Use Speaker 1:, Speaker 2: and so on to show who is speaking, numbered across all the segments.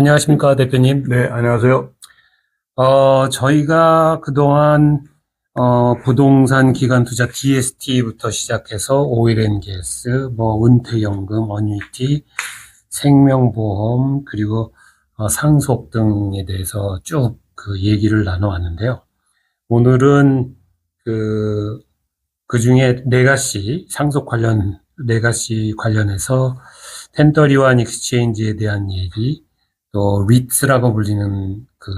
Speaker 1: 안녕하십니까, 대표님.
Speaker 2: 네, 안녕하세요.
Speaker 1: 저희가 그동안, 부동산 기관 투자 DST부터 시작해서 오일앤게스, 은퇴연금, 어뉴이티, 생명보험, 그리고, 상속 등에 대해서 쭉 그 얘기를 나눠왔는데요. 오늘은 그 중에 레가시, 상속 관련, 레가시 관련해서 1031 익스체인지에 대한 얘기, 또 리츠라고 불리는 그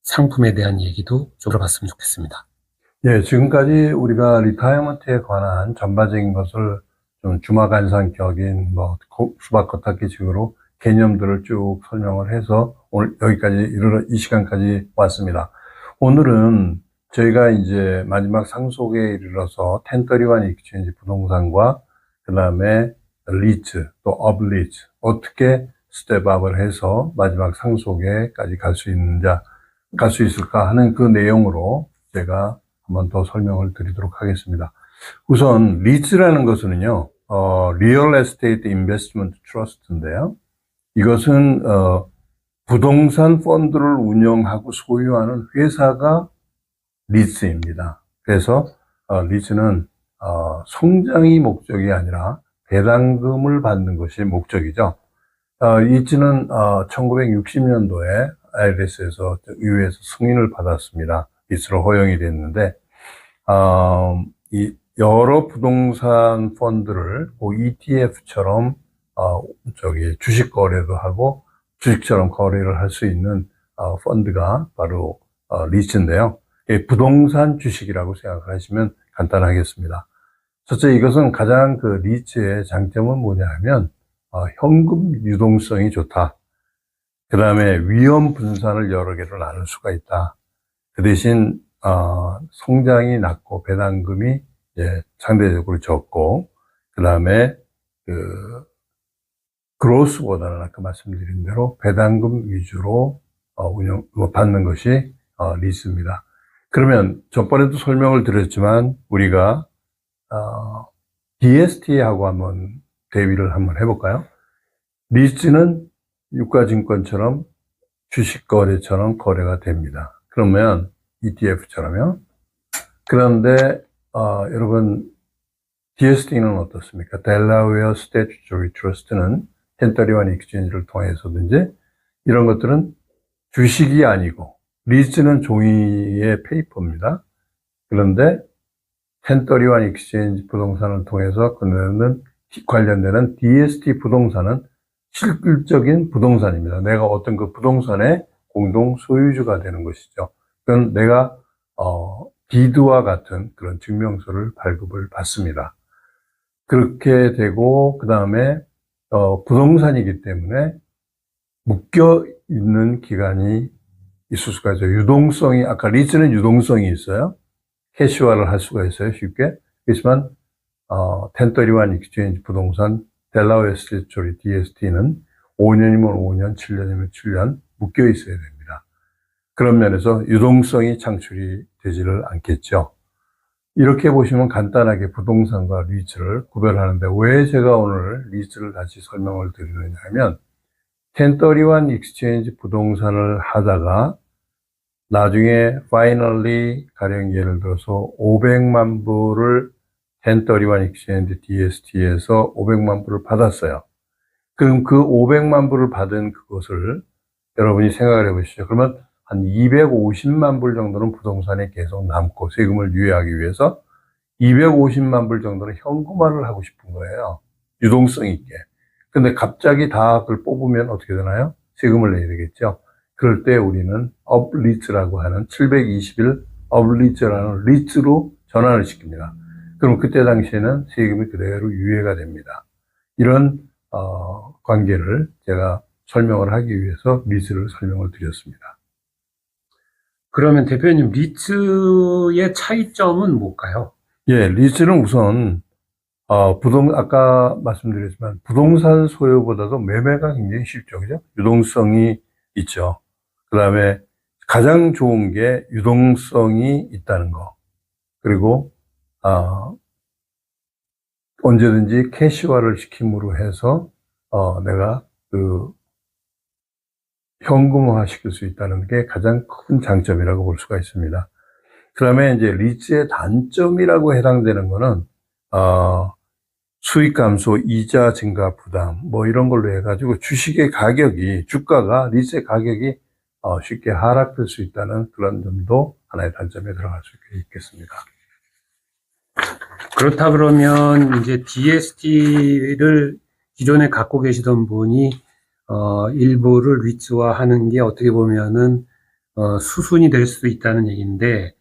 Speaker 1: 상품에 대한 얘기도 좀 들어봤으면 좋겠습니다.
Speaker 2: 예, 지금까지 우리가 리타이어먼트에 관한 전반적인 것을 좀 주마간상격인 수박 겉핥기식으로 개념들을 쭉 설명을 해서 오늘 여기까지 이 시간까지 왔습니다. 오늘은 저희가 이제 마지막 상속에 이르러서 1031 익스체인지 부동산과 그 다음에 리츠 또 업리츠 어떻게 스텝업을 해서 마지막 상속에까지 갈 수 있을까 하는 그 내용으로 제가 한번 더 설명을 드리도록 하겠습니다. 우선 리츠라는 것은요, 리얼 에스테이트 인베스트먼트 트러스트인데요. 이것은 부동산 펀드를 운영하고 소유하는 회사가 리츠입니다. 그래서 리츠는 성장이 목적이 아니라 배당금을 받는 것이 목적이죠. 리츠는 1960년도에 IRS에서 의회에서 승인을 받았습니다. 리츠로 허용이 됐는데 이 여러 부동산 펀드를 ETF처럼 주식 거래도 하고 주식처럼 거래를 할 수 있는 펀드가 바로 리츠인데요. 부동산 주식이라고 생각을 하시면 간단하겠습니다. 첫째, 이것은 가장 그 리츠의 장점은 뭐냐 하면 현금 유동성이 좋다. 그 다음에 위험 분산을 여러 개로 나눌 수가 있다. 그 대신 성장이 낮고 배당금이 상대적으로 적고, 그 다음에 그로스보다는 아까 말씀드린 대로 배당금 위주로 받는 것이 리츠입니다. 그러면 전번에도 설명을 드렸지만 우리가 DST하고 한번 대비를 한번 해볼까요? 리츠는 유가증권처럼 주식거래처럼 거래가 됩니다. 그러면 ETF처럼요. 그런데 여러분 DST는 어떻습니까? 델라웨어 스태튜토리 트러스트는 1031 익스체인지를 통해서든지 이런 것들은 주식이 아니고 리츠는 종이의 페이퍼입니다. 그런데 1031 익스체인지 부동산을 통해서 관련되는 DST 부동산은 실질적인 부동산입니다. 내가 어떤 그 부동산의 공동 소유주가 되는 것이죠. 그건 내가 디드와 같은 그런 증명서를 발급을 받습니다. 그렇게 되고 그 다음에 부동산이기 때문에 묶여 있는 기간이 있을 수가 있어요. 유동성이 아까 리츠는 유동성이 있어요. 캐시화를 할 수가 있어요. 쉽게. 그렇지만 1031 익스체인지 부동산 델라웨어 스태튜토리 DST는 5년이면 5년, 7년이면 7년 묶여 있어야 됩니다. 그런 면에서 유동성이 창출이 되지를 않겠죠. 이렇게 보시면 간단하게 부동산과 리츠를 구별하는데 왜 제가 오늘 리츠를 다시 설명을 드리느냐 하면 1031 익스체인지 부동산을 하다가 나중에 finally 가령 예를 들어서 500만 불을 1031 익스체인지 DST에서 500만 불을 받았어요. 그럼 그 500만 불을 받은 그것을 여러분이 생각을 해보시죠. 그러면 한 250만 불 정도는 부동산에 계속 남고 세금을 유예하기 위해서 250만 불 정도는 현금화를 하고 싶은 거예요. 유동성 있게. 근데 갑자기 다 그걸 뽑으면 어떻게 되나요? 세금을 내야 되겠죠. 그럴 때 우리는 업리츠라고 하는 720일 업리츠라는 리츠로 전환을 시킵니다. 그럼 그때 당시에는 세금이 그대로 유예가 됩니다. 이런 관계를 제가 설명을 하기 위해서 리츠를 설명을 드렸습니다.
Speaker 1: 그러면 대표님, 리츠의 차이점은 뭘까요?
Speaker 2: 예, 리츠는 우선 아까 말씀드렸지만 부동산 소유보다도 매매가 굉장히 쉽죠. 그죠? 유동성이 있죠. 그 다음에 가장 좋은 게 유동성이 있다는 거. 그리고, 언제든지 캐시화를 시킴으로 해서, 내가 현금화 시킬 수 있다는 게 가장 큰 장점이라고 볼 수가 있습니다. 그다음에 이제 리츠의 단점이라고 해당되는 거는, 수익 감소, 이자 증가 부담, 뭐 이런 걸로 해가지고 주식의 가격이, 주가가, 리츠의 가격이 쉽게 하락될 수 있다는 그런 점도 하나의 단점에 들어갈 수 있겠습니다.
Speaker 1: 그렇다 그러면 이제 DST를 기존에 갖고 계시던 분이 일부를 리츠화하는 게 어떻게 보면은 수순이 될 수 있다는 얘기인데,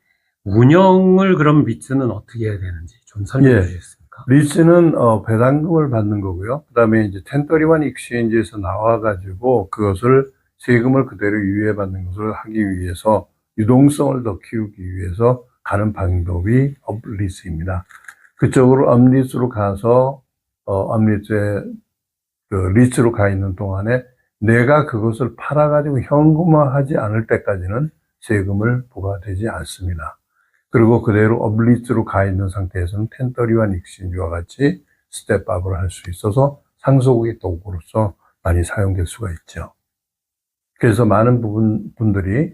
Speaker 1: 운영을 그럼 리츠는 어떻게 해야 되는지 좀 설명해
Speaker 2: 예.
Speaker 1: 주시겠습니까?
Speaker 2: 리츠는 배당금을 받는 거고요. 그다음에 이제 1031 익스체인지에서 나와가지고 그것을 세금을 그대로 유예받는 것을 하기 위해서, 유동성을 더 키우기 위해서 가는 방법이 업리츠입니다. 그쪽으로 업리츠로 가서 업리츠에 그 리츠로 가 있는 동안에 내가 그것을 팔아가지고 현금화하지 않을 때까지는 세금을 부과되지 않습니다. 그리고 그대로 업리츠로 가 있는 상태에서는 1031 익스체인지와 같이 스텝업을 할 수 있어서 상속의 도구로서 많이 사용될 수가 있죠. 그래서 많은 분들이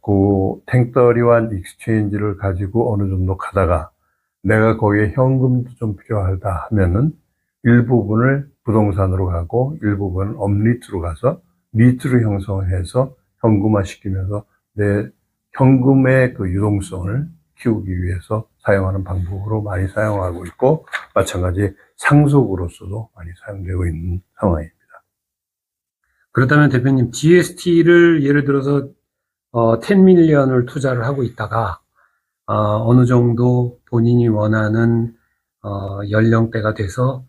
Speaker 2: 그 1031 익스체인지를 가지고 어느 정도 가다가 내가 거기에 현금도 좀 필요하다 하면은 일부분을 부동산으로 가고 일부분은 업리츠로 가서 리츠로 형성해서 현금화 시키면서 내 현금의 그 유동성을 키우기 위해서 사용하는 방법으로 많이 사용하고 있고, 마찬가지 상속으로서도 많이 사용되고 있는 상황입니다.
Speaker 1: 그렇다면 대표님, DST를 예를 들어서 10밀리언을 투자를 하고 있다가 어느 정도 본인이 원하는 연령대가 돼서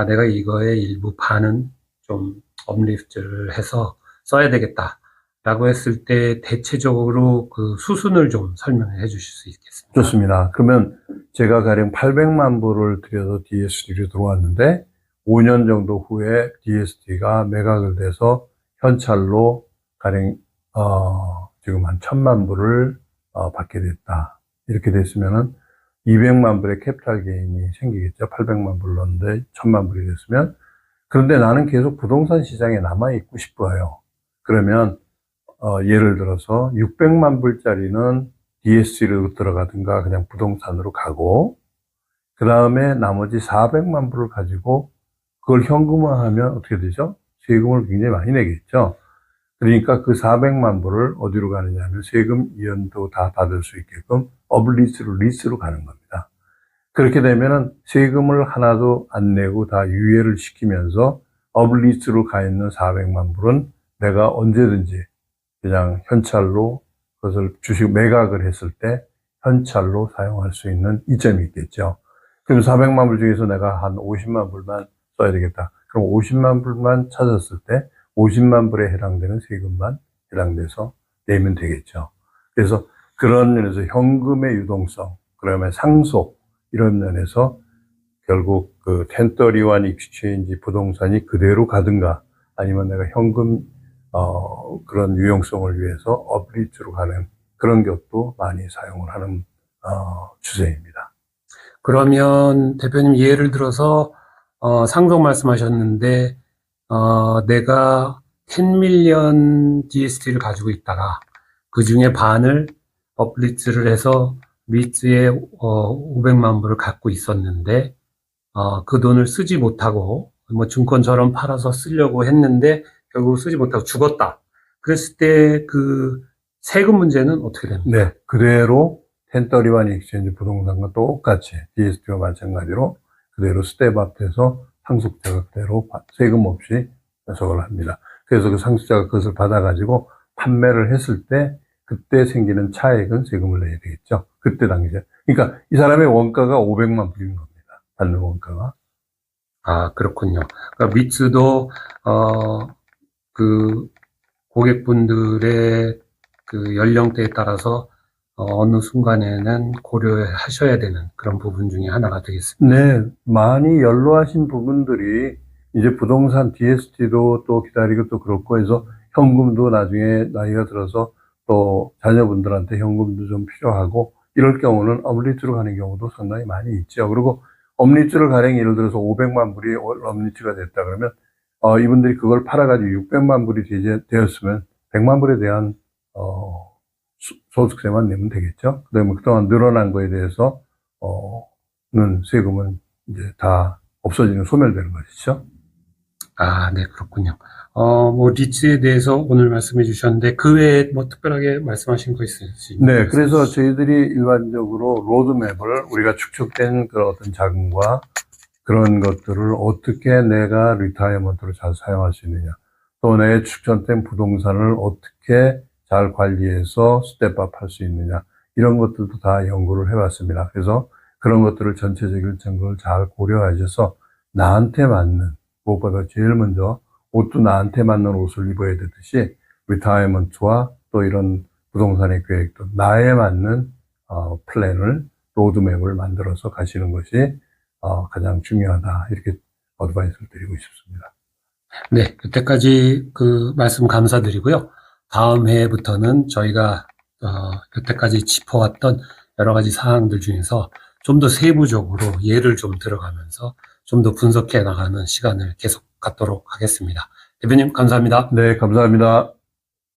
Speaker 1: 내가 이거의 일부 반은 좀 업리프트를 해서 써야 되겠다 라고 했을 때 대체적으로 그 수순을 좀 설명해 주실 수 있겠습니까?
Speaker 2: 좋습니다. 그러면 제가 가령 800만 불을 들여서 DST로 들어왔는데 5년 정도 후에 DST가 매각을 돼서 현찰로 가령 지금 한 1000만 불을 받게 됐다. 이렇게 됐으면은 200만 불의 캐피탈 게인이 생기겠죠. 800만 불 넣었는데 1000만 불이 됐으면. 그런데 나는 계속 부동산 시장에 남아있고 싶어요. 그러면 예를 들어서 600만 불짜리는 DST로 들어가든가 그냥 부동산으로 가고, 그 다음에 나머지 400만 불을 가지고 그걸 현금화하면 어떻게 되죠? 세금을 굉장히 많이 내겠죠. 그러니까 그 400만 불을 어디로 가느냐 하면 세금 이연도 다 받을 수 있게끔 업리츠로 리츠로 가는 겁니다. 그렇게 되면은 세금을 하나도 안 내고 다 유예를 시키면서 업리츠로 가 있는 400만 불은 내가 언제든지 그냥 현찰로 그것을 주식 매각을 했을 때 현찰로 사용할 수 있는 이점이 있겠죠. 그럼 400만 불 중에서 내가 한 50만 불만 써야 되겠다. 그럼 50만 불만 찾았을 때 50만 불에 해당되는 세금만 해당돼서 내면 되겠죠. 그래서 그런 면에서 현금의 유동성, 그다음에 상속, 이런 면에서 결국 그 1031 익스체인지 부동산이 그대로 가든가 아니면 내가 현금 그런 유용성을 위해서 업리츠로 가는 그런 것도 많이 사용을 하는 추세입니다.
Speaker 1: 그러면 대표님 예를 들어서 상속 말씀하셨는데 내가 10밀리언 DST를 가지고 있다가 그 중에 반을 업리츠를 해서 리츠에 500만 불을 갖고 있었는데 그 돈을 쓰지 못하고 뭐 증권처럼 팔아서 쓰려고 했는데 결국 쓰지 못하고 죽었다. 그랬을 때 그 세금 문제는 어떻게 됩니까?
Speaker 2: 네, 그대로 1031 익스체인지 부동산과 똑같이 DST와 마찬가지로 그대로 스텝업해서 상속자가 그대로 세금 없이 해석을 합니다. 그래서 그 상속자가 그것을 받아가지고 판매를 했을 때 그때 생기는 차액은 세금을 내야 되겠죠. 그때 당시에. 그러니까 이 사람의 원가가 500만 불인 겁니다. 받는 원가가.
Speaker 1: 그렇군요. 그러니까 리츠도 그 고객분들의 그 연령대에 따라서 어느 순간에는 고려하셔야 되는 그런 부분 중에 하나가 되겠습니다.
Speaker 2: 네, 많이 연로하신 부분들이 이제 부동산 DST도 또 기다리고 또 그렇고 해서 현금도 나중에 나이가 들어서 또 자녀분들한테 현금도 좀 필요하고 이럴 경우는 업리츠로 가는 경우도 상당히 많이 있죠. 그리고 업리츠를 가령 예를 들어서 500만 불이 업리츠가 됐다 그러면 이분들이 그걸 팔아가지고 600만 불이 되었으면 100만 불에 대한 소득세만 내면 되겠죠. 그다음에 그동안 늘어난 거에 대해서 는 세금은 이제 다 없어지는, 소멸되는 것이죠.
Speaker 1: 아, 네, 그렇군요. 뭐, 리츠에 대해서 오늘 말씀해 주셨는데, 그 외에 뭐 특별하게 말씀하신 거 있으신가요?
Speaker 2: 네, 그래서 저희들이 일반적으로 로드맵을, 우리가 축적된 그런 어떤 자금과 그런 것들을 어떻게 내가 리타이어먼트로 잘 사용할 수 있느냐, 또 내 축적된 부동산을 어떻게 잘 관리해서 스텝업 할 수 있느냐, 이런 것들도 다 연구를 해봤습니다. 그래서 그런 것들을 전체적인 정보를 잘 고려하셔서 나한테 맞는, 무엇보다 제일 먼저 옷도 나한테 맞는 옷을 입어야 되듯이 리타이어먼트와 또 이런 부동산의 계획도 나에 맞는 플랜을, 로드맵을 만들어서 가시는 것이 가장 중요하다, 이렇게 어드바이스를 드리고 싶습니다.
Speaker 1: 네, 그때까지 그 말씀 감사드리고요. 다음 해부터는 저희가 여태까지 짚어왔던 여러 가지 사항들 중에서 좀 더 세부적으로 예를 좀 들어가면서 좀 더 분석해 나가는 시간을 계속 갖도록 하겠습니다. 대표님, 감사합니다.
Speaker 2: 네, 감사합니다.